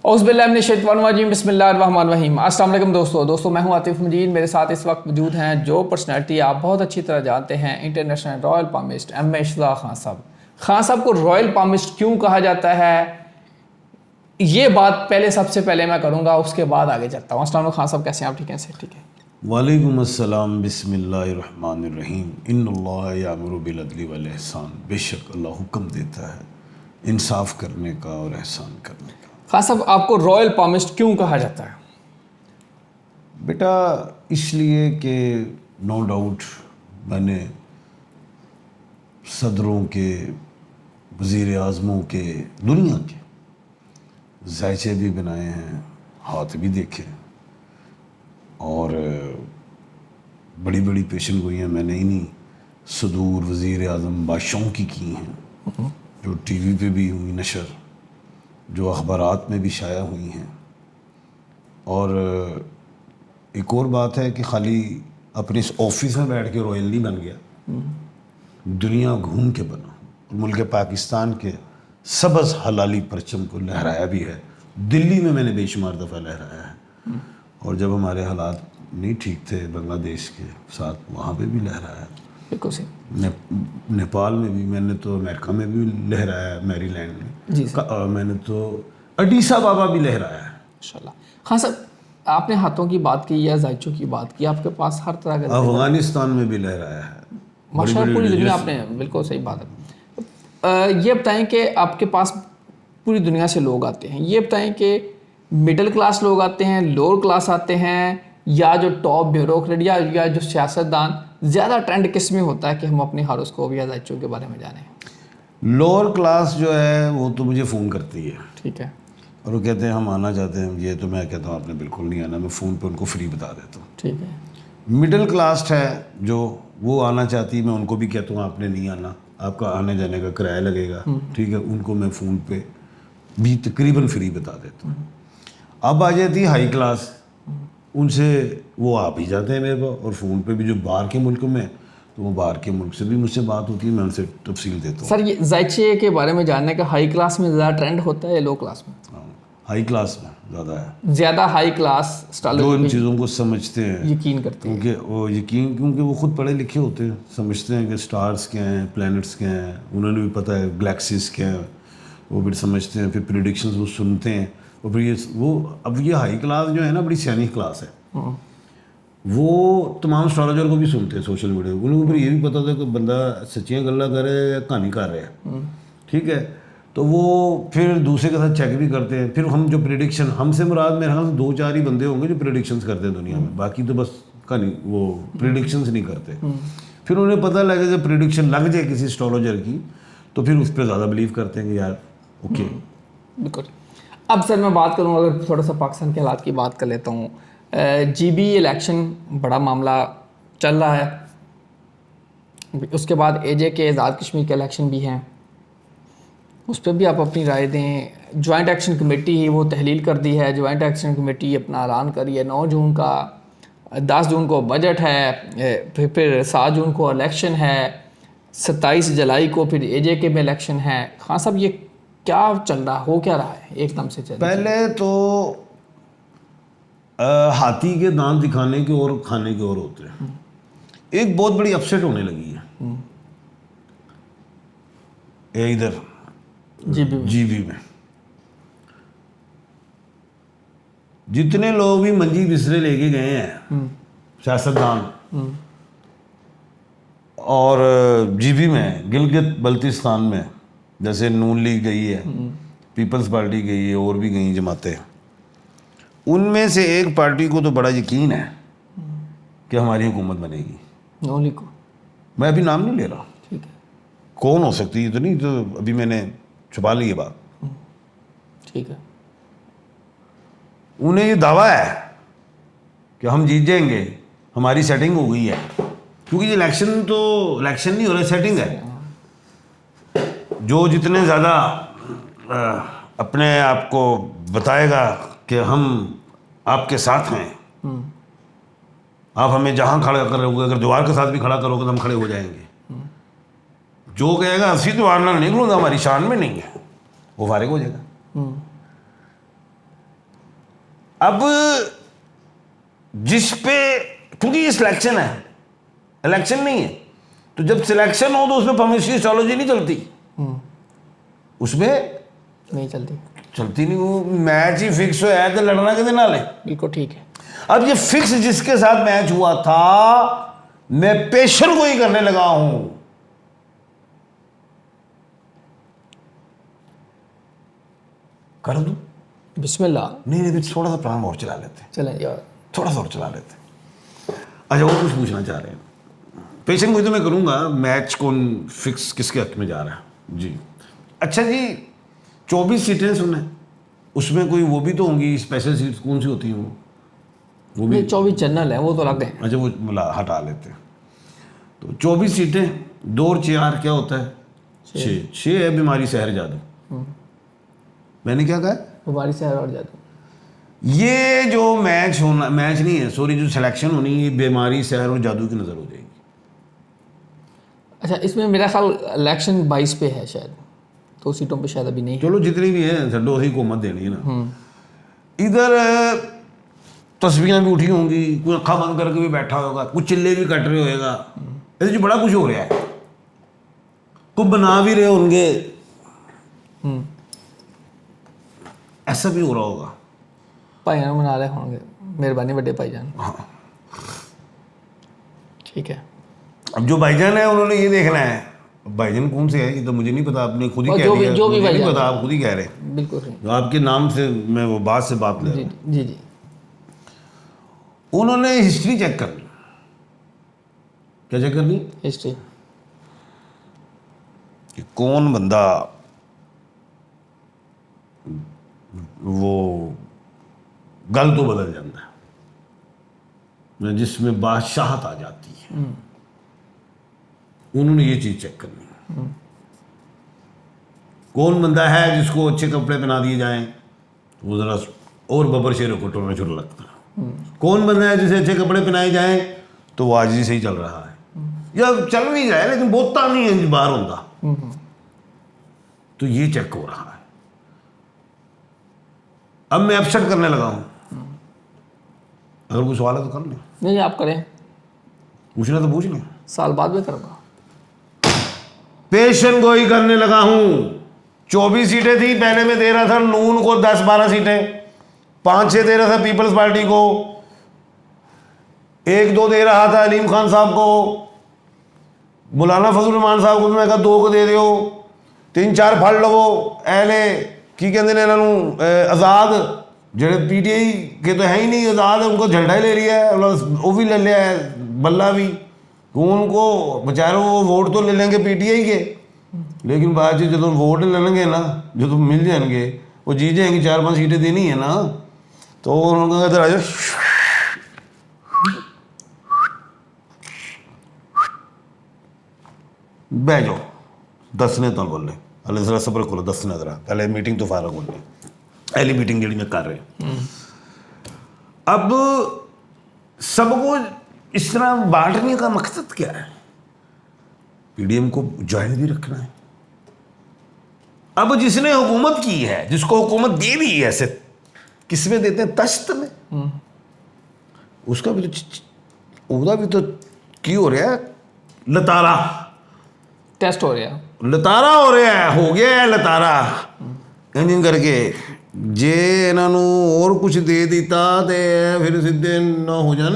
औज़ुबिल्लाहिमिनश्शैतानिर्रजीम बिस्मिल्लाहिर्रहमानिर्रहीम। अस्सलाम वालेकुम दोस्तों मैं हूं आतिफ मजीद। मेरे साथ इस वक्त मौजूद हैं जो पर्सनैलिटी आप बहुत अच्छी तरह जानते हैं, international royal palmist M Ishraq Khan sahab. Khan साहब को रॉयल पामिस्ट क्यों कहा जाता है, ये बात सबसे पहले मैं करूँगा, उसके बाद आगे चलता हूँ। अस्सलाम वालेकुम खान साहब, कैसे हैं आप? ठीक हैं? से ठीक है। वालेकुम अस्सलाम। बिस्मिल्लाहिर्रहमानिर्रहीम। इन्नल्लाह यामुरु बिल अदली वल इहसान। बेशक अल्लाह हुक्म देता है इंसाफ करने का और एहसान करने का। खान साहब, आपको रॉयल पामिस्ट क्यों कहा जाता है? बेटा इसलिए कि नो डाउट मैंने सदरों के, वज़ीर आज़मों के, दुनिया के जायचे भी बनाए हैं, हाथ भी देखे, और बड़ी बड़ी पेशन गोइयाँ मैंने इन्हीं सदूर वज़ीर आज़म बादशाहों की हैं, जो टीवी पे भी हुई नशर, जो अखबारात में भी शाया हुई हैं। और एक और बात है कि खाली अपने इस ऑफिस में बैठ के रॉयल नहीं बन गया, दुनिया घूम के बना। मुल्क पाकिस्तान के सबज़ हलाली परचम को लहराया भी है। दिल्ली में मैंने बेशुमार दफ़ा लहराया है, और जब हमारे हालात नहीं ठीक थे बांग्लादेश के साथ, वहाँ पे भी लहराया। बिल्कुल सही। नेपाल में भी मैंने, तो अमेरिका में भी लहराया, मैरीलैंड में जी मैंने तो अडीस अबाबा भी लहराया है। माशाल्लाह। खान साहब, आपने हाथों की बात की या जायचों की बात की, आपके पास हर तरह का, अफगानिस्तान में भी लहराया है माशाल्लाह, पूरी दुनिया। आपने बिल्कुल सही बात है। ये बताएं कि आपके पास पूरी दुनिया से लोग आते हैं, ये बताएं कि मिडिल क्लास लोग आते हैं, लोअर क्लास आते हैं, या जो टॉप ब्यूरोक्रेट या जो सियासतदान, ज़्यादा ट्रेंड किस में होता है कि हम अपने हारोस्कोप या जायचों के बारे में जानें? लोअर क्लास जो है वो तो मुझे फ़ोन करती है, ठीक है, और वो कहते हैं हम आना चाहते हैं, ये तो मैं कहता हूँ आपने बिल्कुल नहीं आना, मैं फ़ोन पे उनको फ्री बता देता हूँ। ठीक है। मिडिल क्लास है जो वो आना चाहती है, मैं उनको भी कहता हूँ आपने नहीं आना, आपका आने जाने का किराया लगेगा, ठीक है, उनको मैं फ़ोन पे भी तकरीबन फ्री बता देता हूँ। अब आ जाती है हाई क्लास, उनसे वो आ भी जाते हैं मेरे पास, और फ़ोन पे भी जो बाहर के मुल्क में, तो वो बाहर के मुल्क से भी मुझसे बात होती है, मैं उनसे तफसील देता हूँ। सर, ये जायचे के बारे में जानने का हाई क्लास में ज़्यादा ट्रेंड होता है या लो क्लास में? हाई क्लास में ज़्यादा है, ज़्यादा हाई क्लास जो इन चीज़ों को समझते हैं, यकीन करते हैं, क्योंकि वो खुद पढ़े लिखे होते हैं, समझते हैं कि स्टार्स क्या हैं, प्लैनेट्स क्या हैं, उन्होंने भी पता है गैलेक्सीज क्या हैं, वो फिर समझते हैं, फिर प्रेडिक्शंस वो सुनते हैं, और फिर अब ये हाई क्लास जो है ना, बड़ी सियानी क्लास है। वो तमाम एस्ट्रोलॉजर को भी सुनते हैं, सोशल मीडिया, उनको फिर ये भी पता था कि बंदा सच्चियाँ गल्ला कर रहा है या कहानी कर रहा है, ठीक है, तो वो फिर दूसरे के साथ चेक भी करते हैं। फिर हम जो प्रेडिक्शन, हमसे मुराद मेरे ख्याल से 2-4 ही बंदे होंगे जो प्रेडिक्शंस करते हैं दुनिया में, बाकी तो बस कहानी वो प्रेडिक्शंस नहीं करते। फिर उन्हें पता लगे जब प्रेडिक्शन लग जाए किसी एस्ट्रोलॉजर की, तो फिर उस पर ज़्यादा बिलीव करते हैं कि यार ओके। बिल्कुल। अब सर मैं बात करूँ, अगर थोड़ा सा पाकिस्तान के हालात की बात कर लेता हूँ, GB इलेक्शन बड़ा मामला चल रहा है, उसके बाद AJ के आज़ाद कश्मीर के इलेक्शन भी हैं, उस पर भी आप अपनी राय दें। जॉइंट एक्शन कमेटी वो तहलील कर दी है, जॉइंट एक्शन कमेटी अपना ऐलान करी है 9 जून का, 10 जून को बजट है, फिर 7 जून को इलेक्शन है, 27 जुलाई को फिर AJ के में इलेक्शन है। खान साहब, ये क्या चल रहा, हो क्या रहा है एकदम से? पहले तो हाथी के दांत दिखाने के और खाने के और होते हैं। एक बहुत बड़ी अपसेट होने लगी है इधर GB में। जितने लोग भी मंजी बिस्तरे लेके गए हैं सियासतदान, और GB में गिलगित बल्तिस्तान में, जैसे नून लीग गई है, पीपल्स पार्टी गई है, और भी गई जमातें, उनमें से एक पार्टी को तो बड़ा यकीन है कि हमारी हुकूमत बनेगी। नून लीग को मैं अभी नाम नहीं ले रहा, ठीक है, कौन हो सकती है तो नहीं, तो अभी मैंने छुपा ली ये बात। ठीक है। उन्हें ये दावा है कि हम जीत जाएंगे, हमारी सेटिंग हो गई है, क्योंकि ये इलेक्शन तो इलेक्शन नहीं हो रहा, सेटिंग है। जो जितने ज़्यादा अपने आप को बताएगा कि हम आपके साथ हैं, आप हमें जहाँ खड़ा कर रहोगे, अगर दीवार के साथ भी खड़ा करोगे तो हम खड़े हो जाएंगे। जो कहेगा अस्सी दीवार ना निकलूंगा, हमारी शान में नहीं है, वो फारिग हो जाएगा। अब जिस पे, क्योंकि ये सिलेक्शन है, इलेक्शन नहीं है, तो जब सिलेक्शन हो तो उसमें परमिशन एस्ट्रोलॉजी नहीं चलती, उसमें नहीं चलती नहीं, वो मैच ही फिक्स होया है तो लड़ना किहदे नाल है। बिल्कुल ठीक है। अब ये फिक्स जिसके साथ मैच हुआ था, मैं पेशन को ही करने लगा हूं। कर दूं? बिस्मिल्लाह। नहीं नहीं, थोड़ा सा प्लान और चला लेते, चलें यार, थोड़ा सा और चला लेते। अच्छा, वो कुछ पूछना चाह रहे हैं। पेशन को तो मैं करूंगा, मैच कौन फिक्स किसके हक में जा रहा है जी। अच्छा जी, 24 सीटें सुने, उसमें कोई वो भी तो होंगी स्पेशल सीट्स, कौन सी होती हैं वो भी? 24 जनरल है, वो तो अलग है। अच्छा, वो हटा लेते हैं। तो 24 सीटें, 2 और 4 क्या होता है? 6 है बीमारी सहर जादू। मैंने क्या कहा? बीमारी सहर और जादू। ये जो मैच होना, मैच नहीं है सॉरी, जो सिलेक्शन होनी, ये बीमारी सहर और जादू की नज़र हो जाएगी। अच्छा, इसमें मेरा ख्याल इलेक्शन 22 पे है शायद, 2 सीटों पे शायद अभी नहीं है। चलो जितनी भी है छड्डो, उसी को मत देनी है ना। इधर तस्वीरें भी उठी होंगी, कोई अखा बंद करके भी बैठा होगा, कुछ चिल्ले भी कट रहे होएगा, ऐसे बड़ा कुछ हो रहा है, कुछ बना भी रहे होंगे, ऐसा भी हो रहा होगा। भाईजान बना रहे होंगे, मेहरबानी बड़े भाईजान। हाँ। ठीक है। अब जो भाईजान है उन्होंने ये देखना है, भाईजान कौन से है ये तो मुझे नहीं पता, आपने खुद ही और कह जो भी- दिया, जो भी मुझे नहीं भाईजान पता, है। आप खुद ही कह रहे हैं। बिल्कुल सही। तो आपके नाम से मैं वो बात से बात ले रहा जी हूँ। जी जी। उन्होंने हिस्ट्री चेक करनी। क्या चेक करनी? हिस्ट्री। कि कौन बंदा वो गल तो बदल जाता है, जिसमें बादशाहत आ जाती है, उन्होंने ये चीज चेक करनी। कौन बंदा है जिसको अच्छे कपड़े पहना दिए जाएं, वो जरा और बबर शेरों को टोना छोटा लगता है। कौन बंदा है जिसे अच्छे कपड़े पहनाए जाएं तो वो आजिज़ी से ही चल रहा है, या चल भी जाए लेकिन बोलता नहीं है, बाहर होता। तो ये चेक हो रहा है। अब मैं अपसेट करने लगा हूं, अगर कोई सवाल है तो कर लें, नहीं आप करें, पूछना तो पूछ लें। साल बाद में करूँगा। पेशन गोई करने लगा हूं। 24 सीटें थी, पहले में दे रहा था नून को 10-12 सीटें, 5-6 दे रहा था पीपल्स पार्टी को, 1-2 दे रहा था अलीम खान साहब को, मौलाना फजल रहमान साहब को मैं कहा 2 को दे दियो, 3-4 फड़ लवो एले की कहते हैं इन्होंने आज़ाद, जेड़े पीटीआई के तो है ही नहीं, आज़ाद उनको झंडा ही ले लिया है, वो भी ले लिया है बल्ला भी, उनको बेचारों वो वोट तो ले लेंगे पीटीआई के, लेकिन बाद जो वोट ले लेंगे ना, जो तो मिल जाएंगे, वो जीत जाएंगे, 4-5 सीटें देनी है ना, तो उन्होंने इधर आ जाओ, बह जाओ, दसने तो बोल रहे हले जरा सबर करो, दसने जरा पहले मीटिंग तो फारग होनी, पहली मीटिंग जी मैं कर रहे। अब सबको इस तरह बांटने का मकसद क्या है? पीडीएम को ज्वाइन भी रखना है। अब जिसने हुकूमत की है, जिसको हुकूमत दे दी है, ऐसे किसमें देते हैं? तश्त में। उसका भी तो की हो रहा है, लतारा टेस्ट हो रहा है, लतारा हो रहा है, हो गया है लतारा इंजन करके जे इन्हों और कुछ दे दिता ते फिर सीधे न हो जान,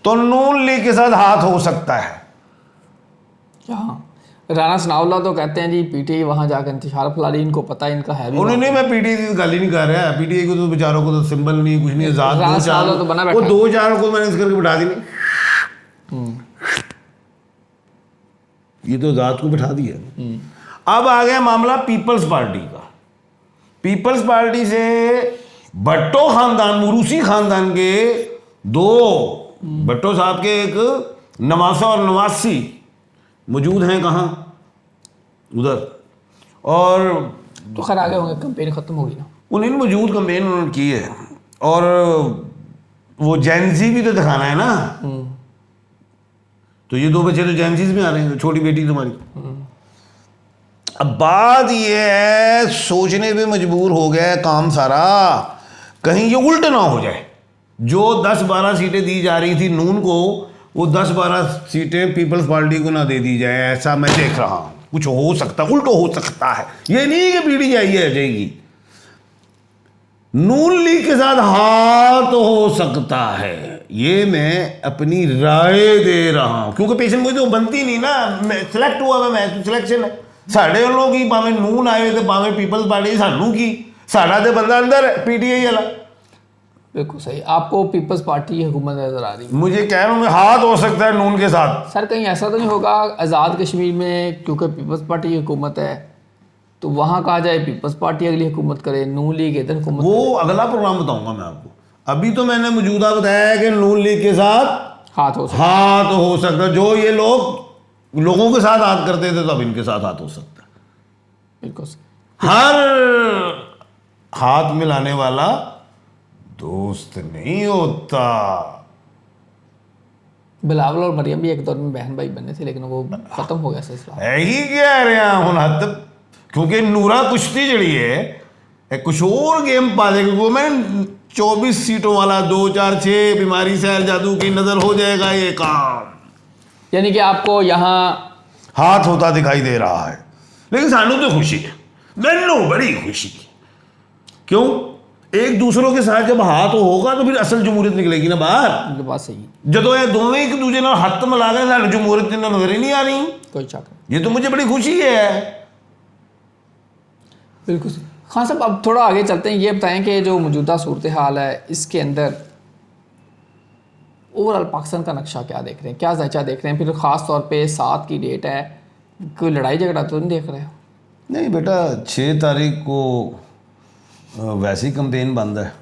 तो नून लीग के साथ हाथ हो सकता है। हाँ, राणा सनाउल्लाह तो कहते हैं जी पीटीआई वहां जाकर इंतशार फैला रही, इनको पता है इनका है भी उन्हें नहीं, मैं पीटीआई की गाली नहीं कर रहा, पीटीआई को तो बेचारों को तो सिंबल नहीं, कुछ नहीं, आजाद राणा 2-4 सनाउल्लाह तो बना बैठा वो है। 2-4 को मैंने इस करके बिठा दी नहीं, ये तो आजाद को बिठा दिया। अब आ गया मामला पीपल्स पार्टी का। पीपल्स पार्टी से भट्टो खानदान, मुरूसी खानदान के 2 भट्टो साहब के एक नवासा और नवासी मौजूद हैं, कहाँ? उधर। और तो खैर आगे होंगे, कंपेन खत्म होगी ना। उन्हें मौजूद कंपेन उन्होंने की है, और वो जैनजी भी तो दिखाना है ना, तो ये 2 बच्चे तो जैनजीज में आ रहे हैं, छोटी बेटी तुम्हारी। अब बात ये है, सोचने पे मजबूर हो गया है काम सारा, कहीं ये उल्ट ना हो जाए, जो 10-12 सीटें दी जा रही थी नून को, वो 10-12 सीटें पीपल्स पार्टी को ना दे दी जाए, ऐसा मैं देख रहा हूँ। कुछ हो सकता, उल्ट हो सकता है, ये नहीं कि पीडीआई आ जाएगी। नून लीग के साथ हाथ हो सकता है, ये मैं अपनी राय दे रहा हूं, क्योंकि पेशेंट कोई तो बनती नहीं ना, मैं सिलेक्ट हुआ मैं तो सिलेक्शन है साढ़े लोग की, भावे नून आए थे भावे पीपल्स पार्टी, सानू की, साढ़ा तो बंदा अंदर है पीटीआई वाला। बिल्कुल सही, आपको पीपल्स पार्टी की हुकूमत नजर आ रही है? मुझे कह रहा हूँ हाथ हो सकता है नून के साथ। सर कहीं ऐसा तो नहीं होगा आज़ाद कश्मीर में क्योंकि पीपल्स पार्टी की हुकूमत है तो वहाँ कहा जाए पीपल्स पार्टी अगली हुकूमत करे, नून लीग इधर हुकूमत वो अगला प्रोग्राम बताऊंगा मैं आपको, अभी तो मैंने मौजूदा बताया है कि नून लीग के साथ हाथ हो सकता हाथ हो सकता है। जो ये लोगों के साथ हाथ करते थे तो अब इनके साथ हाथ हो सकता है। बिल्कुल सही। हर हाथ मिलाने वाला दोस्त नहीं होता। बिलावल और मरियम भी एक दौर में बहन भाई बने थे लेकिन वो खत्म हो गया सिलसिला। यही कह रहे हैं हुन हद, क्योंकि नूरा कुश्ती जड़ी है कुछ और गेम पा देगा। वो मैं 24 सीटों वाला 2 4 6 बीमारी सैर जादू की नजर हो जाएगा ये काम, यानी कि आपको यहाँ हाथ होता दिखाई दे रहा है। लेकिन सानू तो खुशी है, मैनू बड़ी खुशी। क्यों? एक दूसरों के साथ जब हाथ होगा तो फिर असल जमहूरियत निकलेगी ना बाहर। ये बात सही, जो ये दोनों एक दूसरे नाल हत्थ मिला के सानू जमहूरियत नजर ही नहीं आ रही, कोई शक नहीं। ये तो मुझे बड़ी खुशी है। बिल्कुल सही। खान साहब अब थोड़ा आगे चलते हैं, ये बताएं कि जो मौजूदा सूरत हाल है इसके अंदर ओवरऑल पाकिस्तान का नक्शा क्या देख रहे हैं, क्या ज़ायचा देख रहे हैं? फिर ख़ास तौर पे 7 की डेट है, कोई लड़ाई झगड़ा तो नहीं देख रहे हो? नहीं बेटा, 6 तारीख को वैसे ही कंपेन बंद है,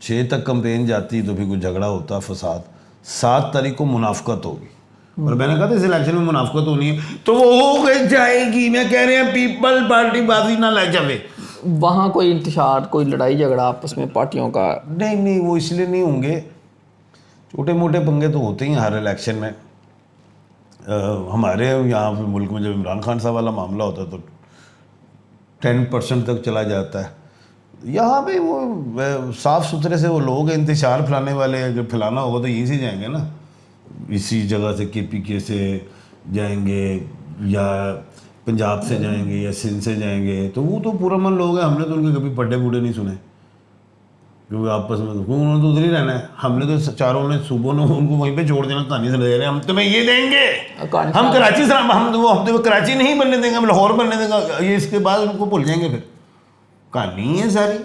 6 तक कंपेन जाती तो फिर कुछ झगड़ा होता फसाद। 7 तारीख को मुनाफकत होगी, और मैंने कहा था इस इलेक्शन में मुनाफकत होनी है तो वो हो गई जाएगी। मैं कह रहे हैं पीपल पार्टी बाजी ना ले जावे, वहाँ कोई इंतशार, कोई लड़ाई झगड़ा आपस में पार्टियों का? नहीं वो इसलिए नहीं होंगे, छोटे मोटे पंगे तो होते ही हैं हर इलेक्शन में। हमारे यहाँ पे मुल्क में जब इमरान खान साहब वाला मामला होता है तो 10% तक चला जाता है। यहाँ पे वो साफ़ सुथरे से वो लोग इंतशार फैलाने वाले, अगर फैलाना होगा तो यहीं से जाएंगे ना, इसी जगह से KPK से जाएंगे या पंजाब से जाएंगे या सिंध से जाएंगे, तो वो तो पूरा मन लोग हैं। हमने तो उनके कभी पड्डे बूढ़े नहीं सुने, क्योंकि आपस में उन्होंने तो उधर ही रहना है। हमने तो चारों ने सूबों ने उनको वहीं पे छोड़ देना, कहानी से ले रहे हैं हम तुम्हें ये देंगे, हम कराची से हम तो कराची नहीं बनने देंगे, हम लाहौर बनने देंगे, ये इसके बाद उनको भूल जाएंगे। फिर कहानी है सारी,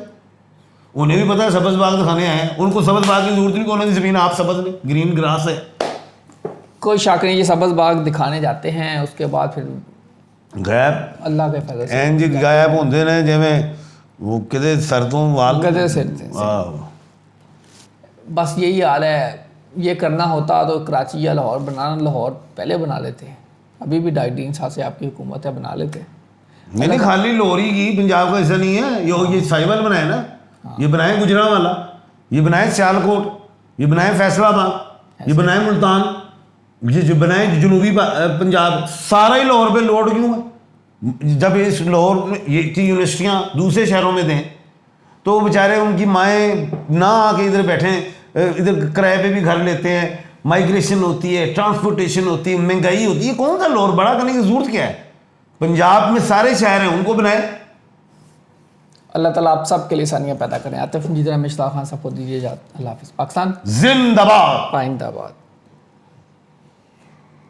उन्हें भी पता है सब्ज़ बाग दिखाने आए हैं, उनको सब्ज़ बाग की जरूरत नहीं, उन्होंने ज़मीन आप सब्ज़ नहीं, ग्रीन ग्रास है। कोई शक नहीं, ये सब्ज़ बाग दिखाने जाते हैं, उसके बाद फिर गायब अल्लाह के फजल से इंज गायब होंगे ने, जिमें वो किते सर तो वाल गधे सिर थे। बस यही हाल है। ये करना होता तो कराची या लाहौर बनाना, लाहौर पहले बना लेते हैं, अभी भी 2.5 साल से आपकी हुकूमत है, बना लेते। नहीं खाली लोहरी की पंजाब का ऐसा नहीं है, ये साहिवाल बनाए ना, ये बनाए गुजरांवाला, ये बनाए सियालकोट, ये बनाए फैसलाबाद, ये बनाए मुल्तान, ये जो बनाए जनूबी पंजाब, सारा ही लाहौर पे लोड क्यों है? जब इस लाहौर में ये यूनिवर्सिटियाँ दूसरे शहरों में दें तो बेचारे उनकी माएँ ना आके इधर बैठें, इधर किराए पे भी घर लेते हैं, माइग्रेशन होती है, ट्रांसपोर्टेशन होती है, महंगाई होती है, कौन सा लाहौर बड़ा करने की ज़रूरत क्या है? पंजाब में सारे शहर हैं, उनको बनाए। अल्लाह ताला आप सब के लिए आसानियाँ पैदा करें। आतिफ जितना मुश्ताक खान साहब को दीजिए इजाज़त। अल्लाह हाफ़िज़। पाकिस्तान जिंदाबाद। पाइंदाबाद।